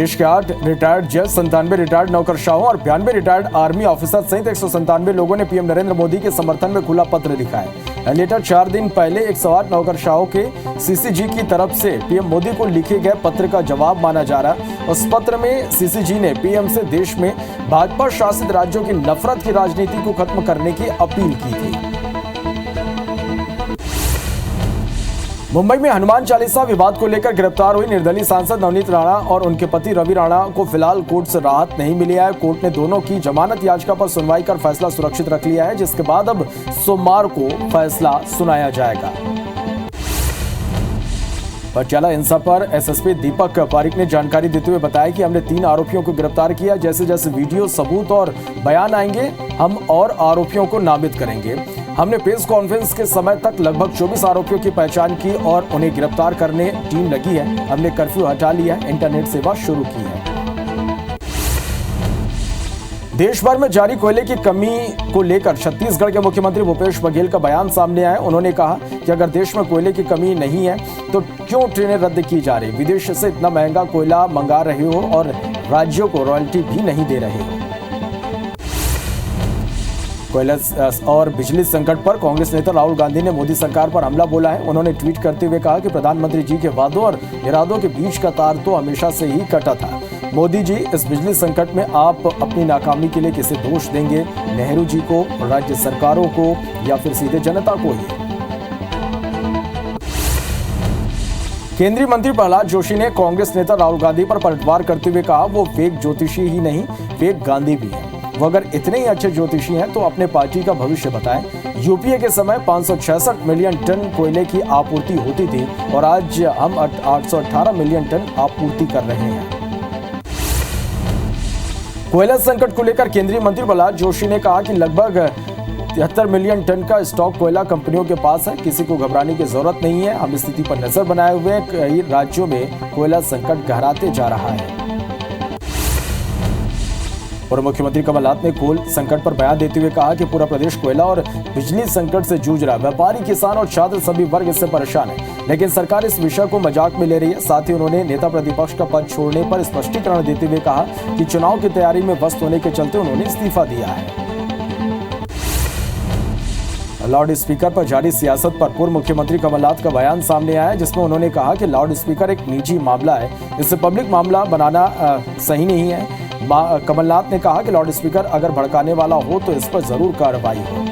देश के 8 रिटायर्ड जज, 97 रिटायर्ड नौकरशाहों और 92 रिटायर्ड आर्मी ऑफिसर सहित 197 लोगों ने पीएम नरेंद्र मोदी के समर्थन में खुला पत्र लिखा है। लेटर 4 दिन पहले 108 नौकरशाहों के सीसीजी की तरफ से पीएम मोदी को लिखे गए पत्र का जवाब माना जा रहा है। उस पत्र में सीसीजी ने पीएम से देश में भाजपा शासित राज्यों की नफरत की राजनीति को खत्म करने की अपील की थी। मुंबई में हनुमान चालीसा विवाद को लेकर गिरफ्तार हुई निर्दलीय सांसद नवनीत राणा और उनके पति रवि राणा को फिलहाल कोर्ट से राहत नहीं मिली है। कोर्ट ने दोनों की जमानत याचिका पर सुनवाई कर फैसला सुरक्षित रख लिया है, जिसके बाद अब सोमवार को फैसला सुनाया जाएगा। पटियाला हिंसा पर एसएसपी दीपक पारिक ने जानकारी देते हुए बताया कि हमने 3 आरोपियों को गिरफ्तार किया। जैसे जैसे वीडियो, सबूत और बयान आएंगे हम और आरोपियों को नामित करेंगे। हमने प्रेस कॉन्फ्रेंस के समय तक लगभग 24 आरोपियों की पहचान की और उन्हें गिरफ्तार करने टीम लगी है। हमने कर्फ्यू हटा लिया है, इंटरनेट सेवा शुरू की है। देश भर में जारी कोयले की कमी को लेकर छत्तीसगढ़ के मुख्यमंत्री भूपेश बघेल का बयान सामने आया है। उन्होंने कहा कि अगर देश में कोयले की कमी नहीं है तो क्यों ट्रेनें रद्द की जा रही, विदेश से इतना महंगा कोयला मंगा रहे हो और राज्यों को रॉयल्टी भी नहीं दे रहे हो। कोयला और बिजली संकट पर कांग्रेस नेता राहुल गांधी ने मोदी सरकार पर हमला बोला है। उन्होंने ट्वीट करते हुए कहा कि प्रधानमंत्री जी के वादों और इरादों के बीच का तार तो हमेशा से ही कटा था। मोदी जी, इस बिजली संकट में आप अपनी नाकामी के लिए किसे दोष देंगे, नेहरू जी को, राज्य सरकारों को या फिर सीधे जनता को ही? केंद्रीय मंत्री प्रहलाद जोशी ने कांग्रेस नेता राहुल गांधी पर पलटवार करते हुए कहा वो फेक ज्योतिषी ही नहीं, फेक गांधी भी है। वो अगर इतने ही अच्छे ज्योतिषी हैं तो अपने पार्टी का भविष्य बताएं। यूपीए के समय 566 मिलियन टन कोयले की आपूर्ति होती थी और आज हम 818 मिलियन टन आपूर्ति कर रहे हैं। कोयला संकट को लेकर केंद्रीय मंत्री प्रहलाद जोशी ने कहा कि लगभग 73 मिलियन टन का स्टॉक कोयला कंपनियों के पास है। किसी को घबराने की जरूरत नहीं है। हम स्थिति पर नजर बनाए हुए कई राज्यों में कोयला संकट गहराते जा रहा है। पूर्व मुख्यमंत्री कमलनाथ ने कोल संकट पर बयान देते हुए कहा कि पूरा प्रदेश कोयला और बिजली संकट से जूझ रहा है। व्यापारी, किसान और छात्र सभी वर्ग इससे परेशान है, लेकिन सरकार इस विषय को मजाक में ले रही है। साथ ही उन्होंने नेता प्रतिपक्ष का पद छोड़ने पर स्पष्टीकरण देते हुए कहा कि चुनाव की तैयारी में व्यस्त होने के चलते उन्होंने इस्तीफा दिया है। लाउड स्पीकर पर जारी सियासत पर पूर्व मुख्यमंत्री कमलनाथ का बयान सामने आया, जिसमें उन्होंने कहा कि लाउड स्पीकर एक निजी मामला है, इसे पब्लिक मामला बनाना सही नहीं है। कमलनाथ ने कहा कि लाउड स्पीकर अगर भड़काने वाला हो तो इस पर जरूर कार्रवाई हो।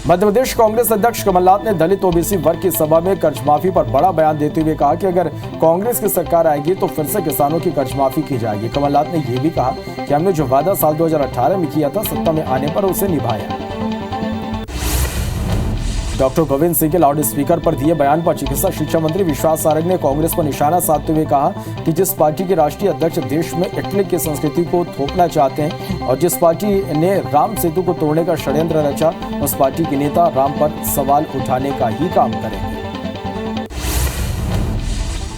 मध्य प्रदेश कांग्रेस अध्यक्ष कमलनाथ ने दलित ओबीसी वर्ग की सभा में कर्ज माफी पर बड़ा बयान देते हुए कहा कि अगर कांग्रेस की सरकार आएगी तो फिर से किसानों की कर्ज माफी की जाएगी। कमलनाथ ने यह भी कहा कि हमने जो वादा साल 2018 में किया था, सत्ता में आने पर उसे निभाया। डॉक्टर गोविंद सिंह के लाउड स्पीकर पर दिए बयान पर चिकित्सा शिक्षा मंत्री विश्वास सारंग ने कांग्रेस पर निशाना साधते हुए कहा कि जिस पार्टी के राष्ट्रीय अध्यक्ष देश में इटली की संस्कृति को थोपना चाहते हैं और जिस पार्टी ने राम सेतु को तोड़ने का षड्यंत्र रचा, उस पार्टी के नेता राम पर सवाल उठाने का ही काम करेंगे।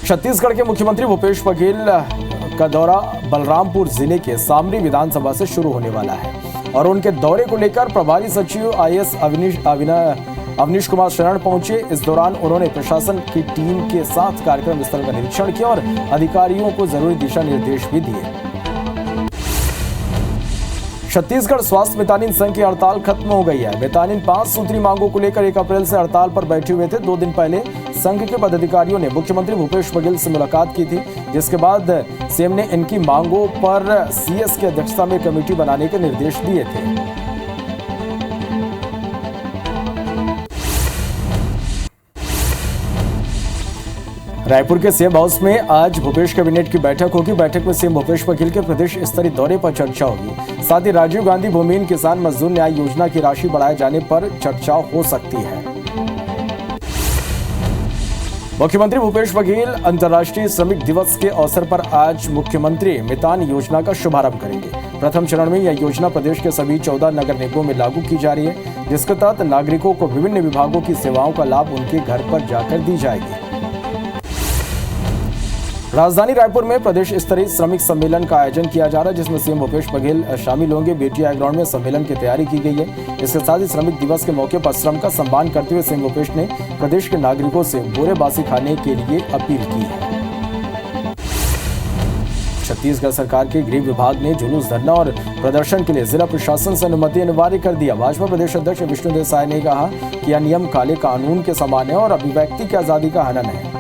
छत्तीसगढ़ के मुख्यमंत्री भूपेश बघेल का दौरा बलरामपुर जिले के सामरी विधानसभा से शुरू होने वाला है और उनके दौरे को लेकर प्रभारी सचिव आईएएस अवनीश कुमार शरण पहुंचे। इस दौरान उन्होंने प्रशासन की टीम के साथ कार्यक्रम स्थल का निरीक्षण किया और अधिकारियों को जरूरी दिशा निर्देश भी दिए। छत्तीसगढ़ स्वास्थ्य मितानिन संघ की हड़ताल खत्म हो गई है। मितानिन 5 सूत्री मांगों को लेकर 1 अप्रैल से हड़ताल पर बैठे हुए थे। 2 दिन पहले संघ के पदाधिकारियों ने मुख्यमंत्री भूपेश बघेल से मुलाकात की थी, जिसके बाद सीएम ने इनकी मांगों पर सीएस की अध्यक्षता में कमेटी बनाने के निर्देश दिए थे। रायपुर के सीएम हाउस में आज भूपेश कैबिनेट की बैठक होगी। बैठक में सीएम भूपेश बघेल के प्रदेश स्तरीय दौरे पर चर्चा होगी। साथ ही राजीव गांधी भूमिहीन किसान मजदूर न्याय योजना की राशि बढ़ाए जाने पर चर्चा हो सकती है। मुख्यमंत्री भूपेश बघेल अंतर्राष्ट्रीय श्रमिक दिवस के अवसर पर आज मुख्यमंत्री मितान योजना का शुभारंभ करेंगे। प्रथम चरण में यह योजना प्रदेश के सभी 14 नगर निगमों में लागू की जा रही है, जिसके तहत नागरिकों को विभिन्न विभागों की सेवाओं का लाभ उनके घर पर जाकर दी जाएगी। राजधानी रायपुर में प्रदेश स्तरीय श्रमिक सम्मेलन का आयोजन किया जा रहा है, जिसमें सीएम भूपेश बघेल शामिल होंगे। बीटीआई ग्राउंड में सम्मेलन की तैयारी की गई है। इसके साथ ही श्रमिक दिवस के मौके पर श्रम का सम्मान करते हुए सीएम भूपेश ने प्रदेश के नागरिकों से बोरे बासी खाने के लिए अपील की है। छत्तीसगढ़ सरकार के गृह विभाग ने जुलूस, धरना और प्रदर्शन के लिए जिला प्रशासन से अनुमति अनिवार्य कर दिया। भाजपा प्रदेश अध्यक्ष विष्णुदेव साय ने कहा कि यह नियम काले कानून के समान है और अभिव्यक्ति की आजादी का हनन है।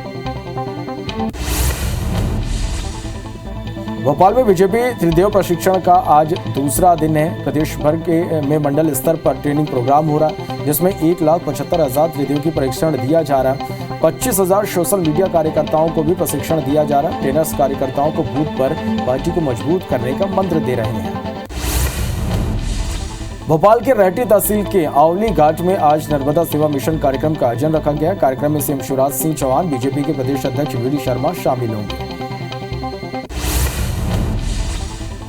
भोपाल में बीजेपी त्रिदेव प्रशिक्षण का आज दूसरा दिन है। प्रदेश भर में मंडल स्तर पर ट्रेनिंग प्रोग्राम हो रहा है, जिसमें 1,75,000 त्रिदेव की प्रशिक्षण दिया जा रहा है। 25,000 सोशल मीडिया कार्यकर्ताओं को भी प्रशिक्षण दिया जा रहा है। ट्रेनर्स कार्यकर्ताओं को बूथ पर पार्टी को मजबूत करने का मंत्र दे रहे हैं। भोपाल के रहटी तहसील के आवली घाट में आज नर्मदा सेवा मिशन कार्यक्रम का आयोजन रखा गया। कार्यक्रम में सीएम शिवराज सिंह चौहान, बीजेपी के प्रदेश अध्यक्ष वी डी शर्मा शामिल होंगे।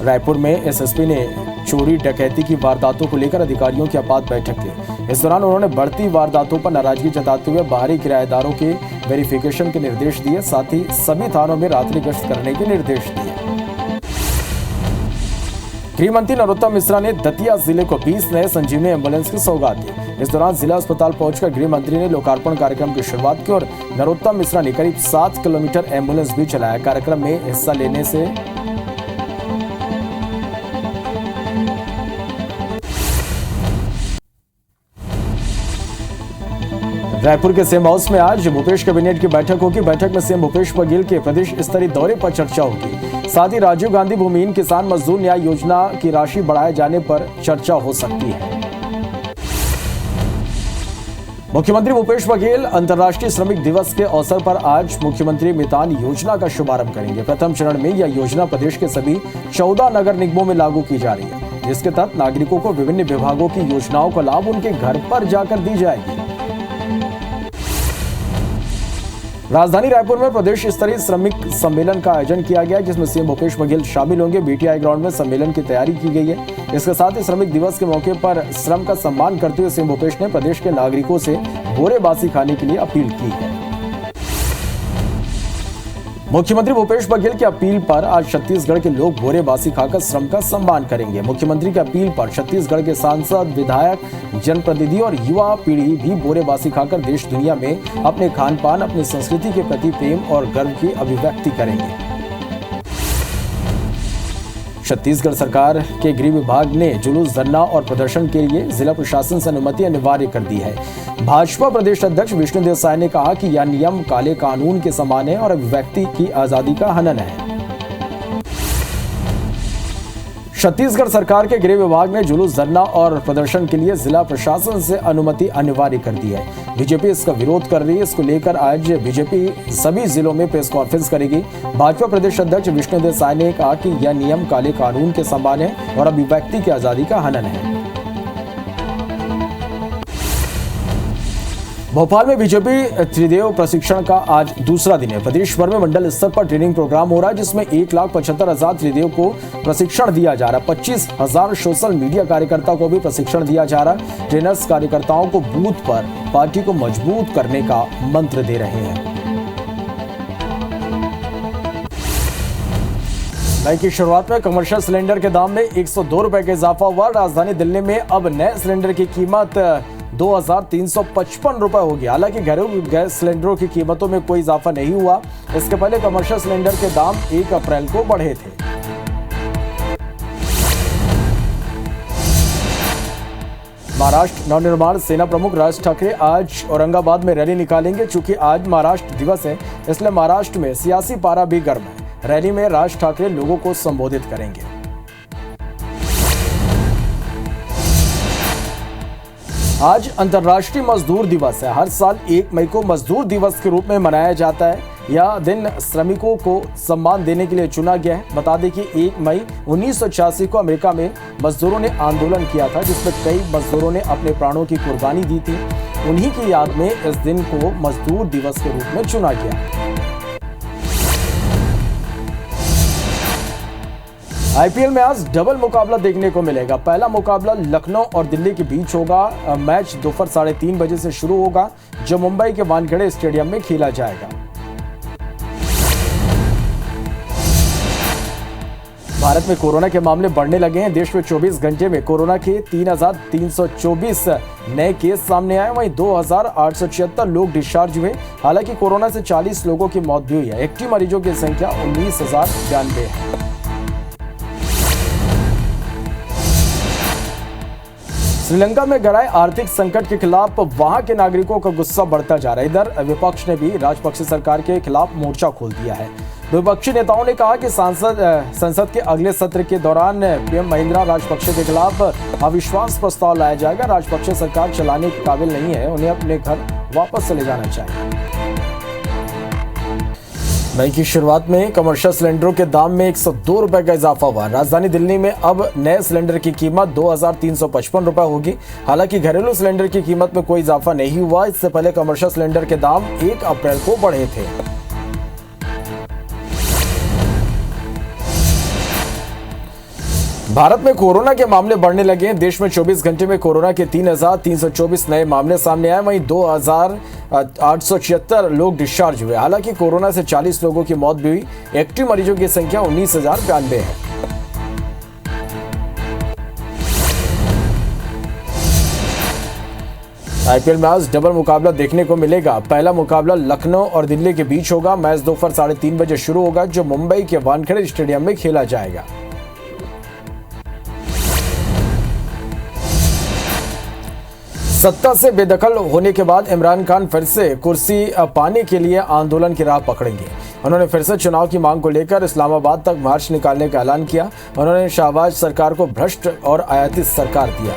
रायपुर में एसएसपी ने चोरी डकैती की वारदातों को लेकर अधिकारियों की आपात बैठक की। इस दौरान उन्होंने बढ़ती वारदातों पर नाराजगी जताते हुए बाहरी किराएदारों के वेरिफिकेशन के निर्देश दिए। साथ ही सभी थानों में रात्रि गश्त करने के निर्देश दिए। गृह मंत्री नरोत्तम मिश्रा ने दतिया जिले को 20 नए संजीवनी एम्बुलेंस की सौगात दी। इस दौरान जिला अस्पताल पहुंचकर गृह मंत्री ने लोकार्पण कार्यक्रम की शुरुआत की और नरोत्तम मिश्रा ने करीब 7 किलोमीटर एम्बुलेंस भी चलाया। कार्यक्रम में हिस्सा लेने से रायपुर के सीएम हाउस में आज भूपेश कैबिनेट की बैठक होगी। बैठक में सीएम भूपेश बघेल के प्रदेश स्तरीय दौरे पर चर्चा होगी। साथ ही राजीव गांधी भूमिहीन किसान मजदूर न्याय योजना की राशि बढ़ाए जाने पर चर्चा हो सकती है। मुख्यमंत्री भूपेश बघेल अंतर्राष्ट्रीय श्रमिक दिवस के अवसर पर आज मुख्यमंत्री मितान योजना का शुभारंभ करेंगे। प्रथम चरण में यह योजना प्रदेश के सभी 14 नगर निगमों में लागू की जा रही है, जिसके तहत नागरिकों को विभिन्न विभागों की योजनाओं का लाभ उनके घर पर जाकर दी जाएगी। राजधानी रायपुर में प्रदेश स्तरीय श्रमिक सम्मेलन का आयोजन किया गया, जिसमें सीएम भूपेश बघेल शामिल होंगे। बीटीआई ग्राउंड में सम्मेलन की तैयारी की गई है। इसके साथ ही श्रमिक दिवस के मौके पर श्रम का सम्मान करते हुए सीएम भूपेश ने प्रदेश के नागरिकों से बोरेबासी खाने के लिए अपील की है। मुख्यमंत्री भूपेश बघेल की अपील पर आज छत्तीसगढ़ के लोग बोरेबासी खाकर श्रम का सम्मान करेंगे। मुख्यमंत्री की अपील पर छत्तीसगढ़ के सांसद, विधायक, जनप्रतिनिधि और युवा पीढ़ी भी बोरेबासी खाकर देश दुनिया में अपने खान पान, अपनी संस्कृति के प्रति प्रेम और गर्व की अभिव्यक्ति करेंगे। छत्तीसगढ़ सरकार के गृह विभाग ने जुलूस, धरना और प्रदर्शन के लिए जिला प्रशासन से अनुमति अनिवार्य कर दी है। भाजपा प्रदेश अध्यक्ष विष्णुदेव साय ने कहा कि यह नियम काले कानून के समान है और अभिव्यक्ति की आजादी का हनन है। छत्तीसगढ़ सरकार के गृह विभाग ने जुलूस, धरना और प्रदर्शन के लिए जिला प्रशासन से अनुमति अनिवार्य कर दी है। बीजेपी इसका विरोध कर रही है। इसको लेकर आज बीजेपी सभी जिलों में प्रेस कॉन्फ्रेंस करेगी। भाजपा प्रदेश अध्यक्ष विष्णुदेव साय ने कहा कि यह नियम काले कानून के समान है और अभिव्यक्ति की आजादी का हनन है। भोपाल में बीजेपी त्रिदेव प्रशिक्षण का आज दूसरा दिन है। प्रदेश भर में मंडल स्तर पर ट्रेनिंग प्रोग्राम हो रहा है, जिसमें 1,75,000 त्रिदेव को प्रशिक्षण दिया जा रहा है। 25,000 सोशल मीडिया कार्यकर्ता को भी प्रशिक्षण दिया जा रहा है। ट्रेनर्स कार्यकर्ताओं को बूथ पर पार्टी को मजबूत करने का मंत्र दे रहे हैं। मई की शुरुआत में कमर्शियल सिलेंडर के दाम में 102 रुपए का इजाफा हुआ। राजधानी दिल्ली में अब नए सिलेंडर की कीमत 2,355 रुपए होगी। हालांकि घरेलू गैस सिलेंडरों की कीमतों में कोई इजाफा नहीं हुआ। इसके पहले कमर्शियल सिलेंडर के दाम 1 अप्रैल को बढ़े थे। महाराष्ट्र नवनिर्माण सेना प्रमुख राज ठाकरे आज औरंगाबाद में रैली निकालेंगे। चूंकि आज महाराष्ट्र दिवस है, इसलिए महाराष्ट्र में सियासी पारा भी गर्म है। रैली में राज ठाकरे लोगों को संबोधित करेंगे। आज अंतर्राष्ट्रीय मजदूर दिवस है। हर साल 1 मई को मजदूर दिवस के रूप में मनाया जाता है। यह दिन श्रमिकों को सम्मान देने के लिए चुना गया है। बता दें कि 1 मई 1986 को अमेरिका में मजदूरों ने आंदोलन किया था, जिसमें कई मजदूरों ने अपने प्राणों की कुर्बानी दी थी। उन्हीं की याद में इस दिन को मजदूर दिवस के रूप में चुना गया। आईपीएल में आज डबल मुकाबला देखने को मिलेगा। पहला मुकाबला लखनऊ और दिल्ली के बीच होगा। मैच दोपहर 3:30 बजे से शुरू होगा, जो मुंबई के वानखेड़े स्टेडियम में खेला जाएगा। भारत में कोरोना के मामले बढ़ने लगे हैं। देश में 24 घंटे में कोरोना के 3,324 नए केस सामने आए। वहीं 2,876 लोग डिस्चार्ज हुए। हालांकि कोरोना से 40 लोगों की मौत भी हुई है। एक्टिव मरीजों की संख्या 19,092 है। श्रीलंका में गहराए आर्थिक संकट के खिलाफ वहां के नागरिकों का गुस्सा बढ़ता जा रहा है। इधर विपक्ष ने भी राजपक्षे सरकार के खिलाफ मोर्चा खोल दिया है। विपक्षी नेताओं ने कहा कि संसद के अगले सत्र के दौरान पीएम महिंद्रा राजपक्षे के खिलाफ अविश्वास प्रस्ताव लाया जाएगा। राजपक्षे सरकार चलाने के काबिल नहीं है, उन्हें अपने घर वापस चले जाना चाहिए। मई की शुरुआत में कमर्शियल सिलेंडरों के दाम में 102 रुपए का इजाफा हुआ। राजधानी दिल्ली में अब नए सिलेंडर की कीमत 2,355 रुपए होगी। हालांकि घरेलू सिलेंडर की कीमत में कोई इजाफा नहीं हुआ। इससे पहले कमर्शियल सिलेंडर के दाम 1 अप्रैल को बढ़े थे। भारत में कोरोना के मामले बढ़ने लगे हैं। देश में 24 घंटे में कोरोना के 3,324 नए मामले सामने आए, वहीं 2,876 लोग डिस्चार्ज हुए। हालांकि कोरोना से 40 लोगों की मौत भी हुई। एक्टिव मरीजों की संख्या 19,092 है। आईपीएल में आज डबल मुकाबला देखने को मिलेगा। पहला मुकाबला लखनऊ और दिल्ली के बीच होगा। मैच दोपहर 3:30 बजे शुरू होगा, जो मुंबई के वानखेड़े स्टेडियम में खेला जाएगा। सत्ता से बेदखल होने के बाद इमरान खान फिर से कुर्सी पाने के लिए आंदोलन की राह पकड़ेंगे। उन्होंने फिर से चुनाव की मांग को लेकर इस्लामाबाद तक मार्च निकालने का ऐलान किया। उन्होंने शहबाज सरकार को भ्रष्ट और आयातित सरकार दिया।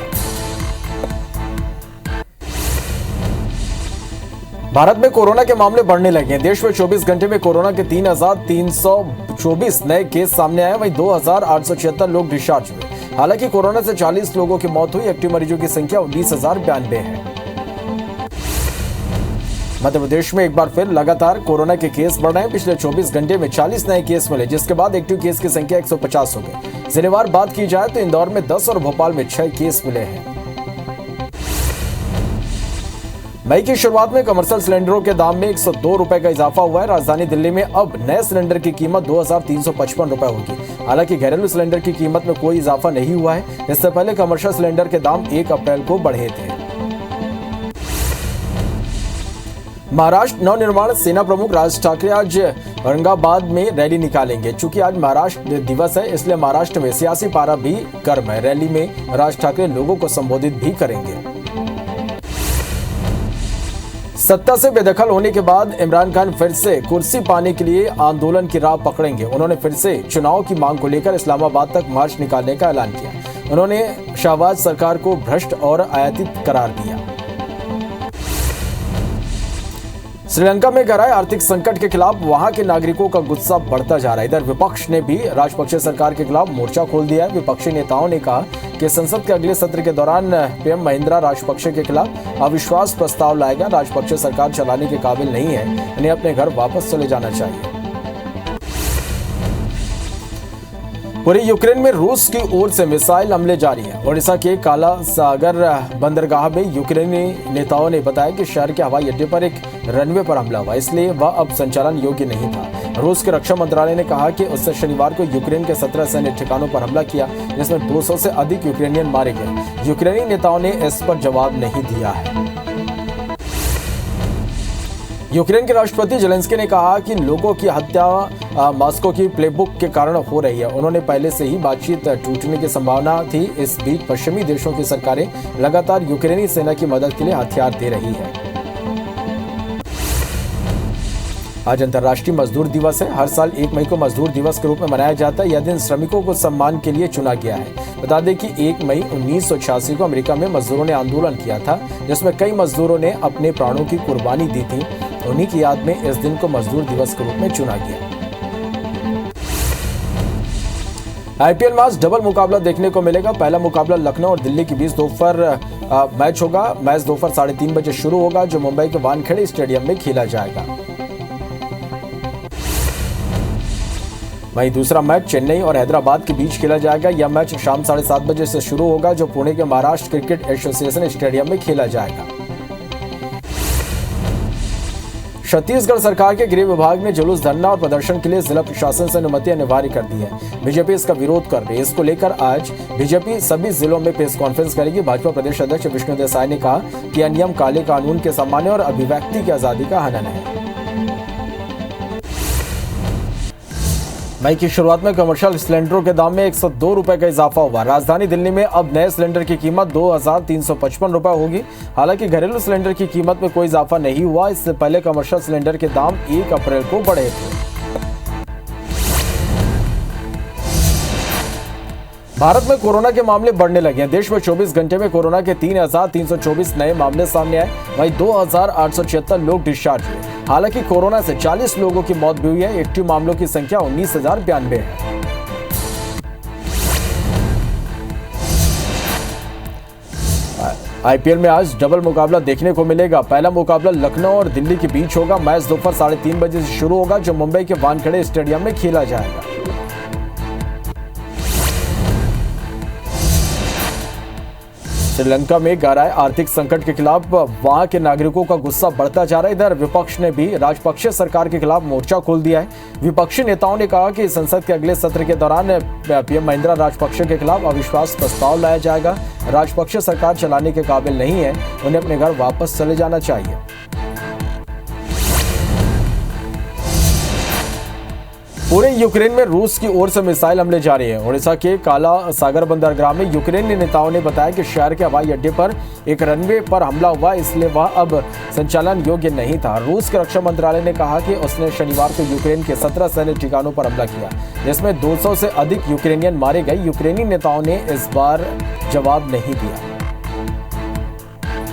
भारत में कोरोना के मामले बढ़ने लगे हैं। देश में 24 घंटे में कोरोना के 3,324 नए केस सामने आए, वहीं 2,876 लोग डिस्चार्ज हुए। हालांकि कोरोना से 40 लोगों की मौत हुई। एक्टिव मरीजों की संख्या 19,092 है। मध्य प्रदेश में एक बार फिर लगातार कोरोना के केस बढ़ रहे हैं। पिछले 24 घंटे में 40 नए केस मिले, जिसके बाद एक्टिव केस की संख्या 150 हो गई। जिलेवार बात की जाए तो इंदौर में 10 और भोपाल में 6 केस मिले हैं। मई की शुरुआत में कमर्शियल सिलेंडरों के दाम में 102 रुपए का इजाफा हुआ है। राजधानी दिल्ली में अब नए सिलेंडर की कीमत 2,355 रुपए होगी। हालांकि घरेलू सिलेंडर की कीमत में कोई इजाफा नहीं हुआ है। इससे पहले कमर्शियल सिलेंडर के दाम 1 अप्रैल को बढ़े थे। महाराष्ट्र नवनिर्माण सेना प्रमुख राज ठाकरे आज औरंगाबाद में रैली निकालेंगे। चूंकि आज महाराष्ट्र दिवस है, इसलिए महाराष्ट्र में सियासी पारा भी गर्म है। रैली में राज ठाकरे लोगों को संबोधित भी करेंगे। सत्ता से बेदखल होने के बाद इमरान खान फिर से कुर्सी पाने के लिए आंदोलन की राह पकड़ेंगे। उन्होंने फिर से चुनाव की मांग को लेकर इस्लामाबाद तक मार्च निकालने का ऐलान किया। उन्होंने शहबाज सरकार को भ्रष्ट और आयातित करार दिया। श्रीलंका में गहराए आर्थिक संकट के खिलाफ वहां के नागरिकों का गुस्सा बढ़ता जा रहा है। इधर विपक्ष ने भी राजपक्षे सरकार के खिलाफ मोर्चा खोल दिया है। विपक्षी नेताओं ने कहा कि संसद के अगले सत्र के दौरान पीएम महिंद्रा राजपक्षे के खिलाफ अविश्वास प्रस्ताव लाएगा। राजपक्षे सरकार चलाने के काबिल नहीं है, इन्हें अपने घर वापस चले जाना चाहिए। पूरे यूक्रेन में रूस की ओर से मिसाइल हमले जारी हैं। ओडिशा के काला सागर बंदरगाह में यूक्रेनी नेताओं ने बताया कि शहर के हवाई अड्डे पर एक रनवे पर हमला हुआ, इसलिए वह अब संचालन योग्य नहीं था। रूस के रक्षा मंत्रालय ने कहा कि उसने शनिवार को यूक्रेन के 17 सैन्य ठिकानों पर हमला किया, जिसमें 200 से अधिक यूक्रेनियन मारे गए। यूक्रेनी नेताओं ने इस पर जवाब नहीं दिया है। यूक्रेन के राष्ट्रपति जेलेंस्की ने कहा कि लोगों की हत्या मॉस्को की प्लेबुक के कारण हो रही है। उन्होंने पहले से ही बातचीत टूटने की संभावना थी। इस बीच पश्चिमी देशों की सरकारें लगातार यूक्रेनी सेना की मदद के लिए हथियार दे रही है। आज अंतर्राष्ट्रीय मजदूर दिवस है। हर साल 1 मई को मजदूर दिवस के रूप में मनाया जाता है। यह दिन श्रमिकों को सम्मान के लिए चुना गया है। बता दें कि 1 मई 1986 को अमेरिका में मजदूरों ने आंदोलन किया था, जिसमें कई मजदूरों ने अपने प्राणों की कुर्बानी दी थी। उन्हीं की याद में इस दिन को मजदूर दिवस के रूप में चुना गया। आईपीएल में आज डबल मुकाबला देखने को मिलेगा। पहला मुकाबला लखनऊ और दिल्ली के बीच दोपहर मैच होगा। मैच दोपहर 3:30 बजे शुरू होगा, जो मुंबई के वानखेड़े स्टेडियम में खेला जाएगा। वहीं दूसरा मैच चेन्नई और हैदराबाद के बीच खेला जाएगा। यह मैच शाम 7:30 बजे से शुरू होगा, जो पुणे के महाराष्ट्र क्रिकेट एसोसिएशन स्टेडियम में खेला जाएगा। छत्तीसगढ़ सरकार के गृह विभाग ने जुलूस, धरना और प्रदर्शन के लिए जिला प्रशासन से अनुमति अनिवार्य कर दी है। बीजेपी इसका विरोध कर रही है। इसको लेकर आज बीजेपी सभी जिलों में प्रेस कॉन्फ्रेंस करेगी। भाजपा प्रदेश अध्यक्ष विष्णु देसाई ने कहा कि यह नियम काले कानून के सामान्य और अभिव्यक्ति की आजादी का हनन है। मई की शुरुआत में कमर्शियल सिलेंडरों के दाम में 102 रुपए का इजाफा हुआ। राजधानी दिल्ली में अब नए सिलेंडर की कीमत 2,355 रुपए होगी। हालांकि घरेलू सिलेंडर की कीमत में कोई इजाफा नहीं हुआ। इससे पहले कमर्शियल सिलेंडर के दाम 1 अप्रैल को बढ़े थे। भारत में कोरोना के मामले बढ़ने लगे हैं। देश में 24 घंटे में कोरोना के 3,324 नए मामले सामने आए। वहीं 2,876 लोग डिस्चार्ज हुए। हालांकि कोरोना से 40 लोगों की मौत भी हुई है। एक्टिव मामलों की संख्या 19,092 है। आईपीएल में आज डबल मुकाबला देखने को मिलेगा। पहला मुकाबला लखनऊ और दिल्ली के बीच होगा। मैच दोपहर 3:30 बजे से शुरू होगा, जो मुंबई के वानखेड़े स्टेडियम में खेला जाएगा। श्रीलंका में गहराए आर्थिक संकट के खिलाफ वहां के नागरिकों का गुस्सा बढ़ता जा रहा है। इधर विपक्ष ने भी राजपक्षे सरकार के खिलाफ मोर्चा खोल दिया है। विपक्षी नेताओं ने कहा कि संसद के अगले सत्र के दौरान पीएम महिंद्रा राजपक्षे के खिलाफ अविश्वास प्रस्ताव लाया जाएगा। राजपक्षे सरकार चलाने के काबिल नहीं है, उन्हें अपने घर वापस चले जाना चाहिए। पूरे यूक्रेन में रूस की ओर से मिसाइल हमले जारी हैं। ओडिशा के काला सागर बंदरगाह में यूक्रेनी नेताओं ने बताया कि शहर के हवाई अड्डे पर एक रनवे पर हमला हुआ, इसलिए वह अब संचालन योग्य नहीं था। रूस के रक्षा मंत्रालय ने कहा कि उसने शनिवार को यूक्रेन के 17 सैन्य ठिकानों पर हमला किया, जिसमें 200 से अधिक यूक्रेनियन मारे गए। यूक्रेनी नेताओं ने इस बार जवाब नहीं दिया।